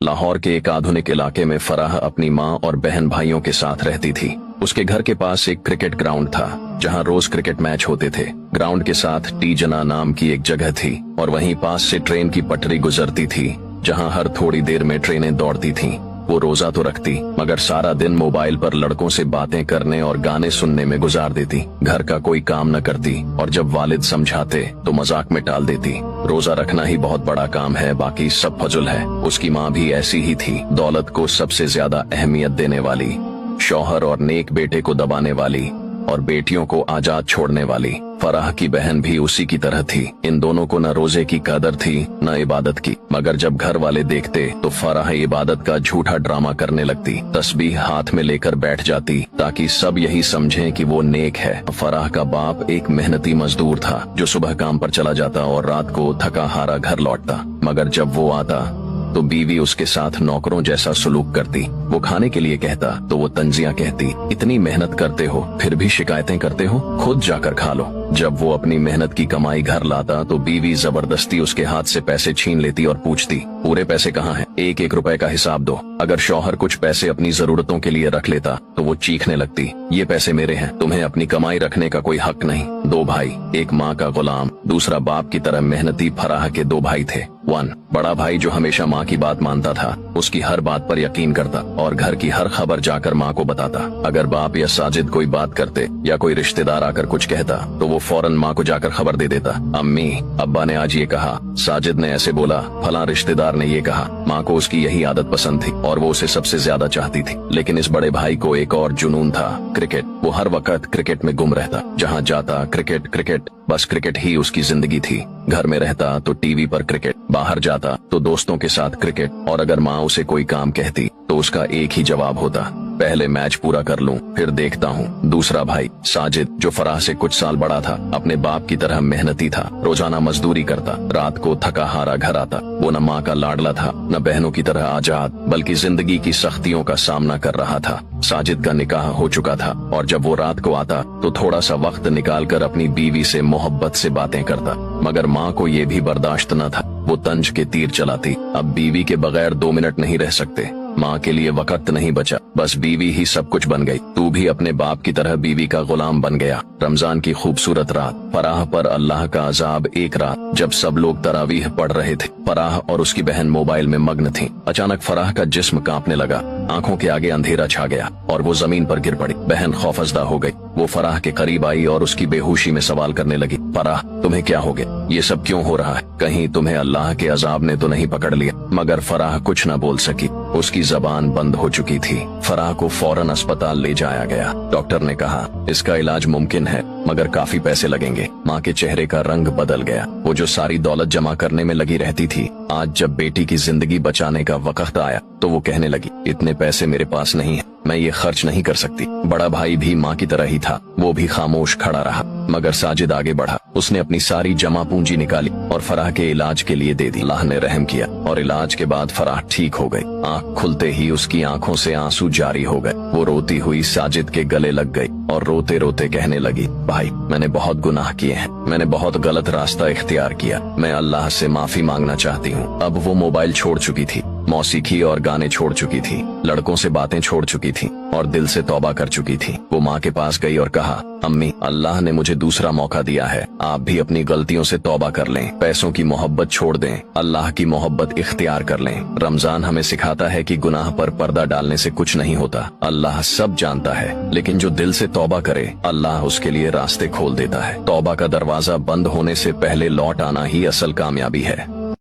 लाहौर के एक आधुनिक इलाके में फराह अपनी माँ और बहन भाइयों के साथ रहती थी। उसके घर के पास एक क्रिकेट ग्राउंड था जहाँ रोज क्रिकेट मैच होते थे। ग्राउंड के साथ टी जना नाम की एक जगह थी और वहीं पास से ट्रेन की पटरी गुजरती थी जहाँ हर थोड़ी देर में ट्रेनें दौड़ती थीं। वो रोजा तो रखती मगर सारा दिन मोबाइल पर लड़कों से बातें करने और गाने सुनने में गुजार देती। घर का कोई काम न करती और जब वालिद समझाते तो मजाक में टाल देती। रोजा रखना ही बहुत बड़ा काम है, बाकी सब फजुल है। उसकी माँ भी ऐसी ही थी, दौलत को सबसे ज्यादा अहमियत देने वाली, शौहर और नेक बेटे को दबाने वाली और बेटियों को आजाद छोड़ने वाली। फराह की बहन भी उसी की तरह थी। इन दोनों को न रोजे की कदर थी न इबादत की, मगर जब घर वाले देखते तो फराह इबादत का झूठा ड्रामा करने लगती। तस्बीह हाथ में लेकर बैठ जाती ताकि सब यही समझें कि वो नेक है। फराह का बाप एक मेहनती मजदूर था जो सुबह काम पर चला जाता और रात को थका हारा घर लौटता, मगर जब वो आता तो बीवी उसके साथ नौकरों जैसा सलूक करती। वो खाने के लिए कहता तो वो तंजियां कहती, इतनी मेहनत करते हो फिर भी शिकायतें करते हो, खुद जाकर खा लो। जब वो अपनी मेहनत की कमाई घर लाता तो बीवी जबरदस्ती उसके हाथ से पैसे छीन लेती और पूछती, पूरे पैसे कहाँ हैं? एक एक रुपए का हिसाब दो। अगर शौहर कुछ पैसे अपनी जरूरतों के लिए रख लेता तो वो चीखने लगती, ये पैसे मेरे हैं, तुम्हें अपनी कमाई रखने का कोई हक नहीं। दो भाई, एक माँ का गुलाम, दूसरा बाप की तरह मेहनती फराह के दो भाई थे। बड़ा भाई जो हमेशा माँ की बात मानता था, उसकी हर बात पर यकीन करता और घर की हर खबर जाकर माँ को बताता। अगर बाप या साजिद कोई बात करते या कोई रिश्तेदार आकर कुछ कहता तो वो फौरन माँ को जाकर खबर दे देता, अम्मी अब्बा ने आज ये कहा, साजिद ने ऐसे बोला, फलां रिश्तेदार ने ये कहा। माँ को उसकी यही आदत पसंद थी और वो उसे सबसे ज्यादा चाहती थी। लेकिन इस बड़े भाई को एक और जुनून था, क्रिकेट। वो हर वक्त क्रिकेट में गुम रहता, जहाँ जाता क्रिकेट क्रिकेट, बस क्रिकेट ही उसकी जिंदगी थी। घर में रहता तो टीवी पर क्रिकेट, बाहर जाता तो दोस्तों के साथ क्रिकेट, और अगर माँ उसे कोई काम कहती तो उसका एक ही जवाब होता, पहले मैच पूरा कर लूं फिर देखता हूँ। दूसरा भाई साजिद जो फराह से कुछ साल बड़ा था, अपने बाप की तरह मेहनती था, रोजाना मजदूरी करता, रात को थका हारा घर आता। वो न माँ का लाडला था न बहनों की तरह आजाद, बल्कि जिंदगी की सख्तियों का सामना कर रहा था। साजिद का निकाह हो चुका था और जब वो रात को आता तो थोड़ा सा वक्त निकालकर अपनी बीवी से मोहब्बत से बातें करता, मगर माँ को ये भी बर्दाश्त न था। वो तंज के तीर चलाती, अब बीवी के बगैर 2 मिनट नहीं रह सकते। माँ के लिए वक्त नहीं बचा, बस बीवी ही सब कुछ बन गई। तू भी अपने बाप की तरह बीवी का गुलाम बन गया। रमजान की खूबसूरत रात, फराह पर अल्लाह का अजाब। एक रात जब सब लोग तरावीह पढ़ रहे थे, फराह और उसकी बहन मोबाइल में मग्न थीं। अचानक फराह का जिस्म कांपने लगा, आंखों के आगे अंधेरा छा गया और वो जमीन पर गिर पड़ी। बहन खौफजदा हो गई। वो फराह के करीब आई और उसकी बेहोशी में सवाल करने लगी, फराह तुम्हें क्या हो गया? ये सब क्यों हो रहा है? कहीं तुम्हें अल्लाह के अजाब ने तो नहीं पकड़ लिया? मगर फराह कुछ न बोल सकी, उसकी जबान बंद हो चुकी थी। फराह को फौरन अस्पताल ले जाया गया। डॉक्टर ने कहा इसका इलाज मुमकिन है मगर काफी पैसे लगेंगे। माँ के चेहरे का रंग बदल गया। वो जो सारी दौलत जमा करने में लगी रहती थी, आज जब बेटी की जिंदगी बचाने का वक्त आया तो वो कहने लगी, इतने पैसे मेरे पास नहीं है, मैं ये खर्च नहीं कर सकती। बड़ा भाई भी माँ की तरह ही था, वो भी खामोश खड़ा रहा। मगर साजिद आगे बढ़ा। उसने अपनी सारी जमा पूंजी निकाली और फराह के इलाज के लिए दे दी। अल्लाह ने रहम किया और इलाज के बाद फराह ठीक हो गई। आंख खुलते ही उसकी आंखों से आंसू जारी हो गए। वो रोती हुई साजिद के गले लग गई और रोते रोते कहने लगी, भाई मैंने बहुत गुनाह किए हैं, मैंने बहुत गलत रास्ता इख्तियार किया, मैं अल्लाह से माफी मांगना चाहती हूँ। अब वो मोबाइल छोड़ चुकी थी, मौसीकी और गाने छोड़ चुकी थी, लड़कों से बातें छोड़ चुकी थी और दिल से तौबा कर चुकी थी। वो माँ के पास गई और कहा, अम्मी अल्लाह ने मुझे दूसरा मौका दिया है, आप भी अपनी गलतियों से तौबा कर लें, पैसों की मोहब्बत छोड़ दें, अल्लाह की मोहब्बत इख्तियार कर लें। रमजान हमें सिखाता है कि गुनाह पर पर्दा डालने से कुछ नहीं होता। अल्लाह सब जानता है, लेकिन जो दिल से तौबा करे अल्लाह उसके लिए रास्ते खोल देता है। तौबा का दरवाजा बंद होने से पहले लौट आना ही असल कामयाबी है।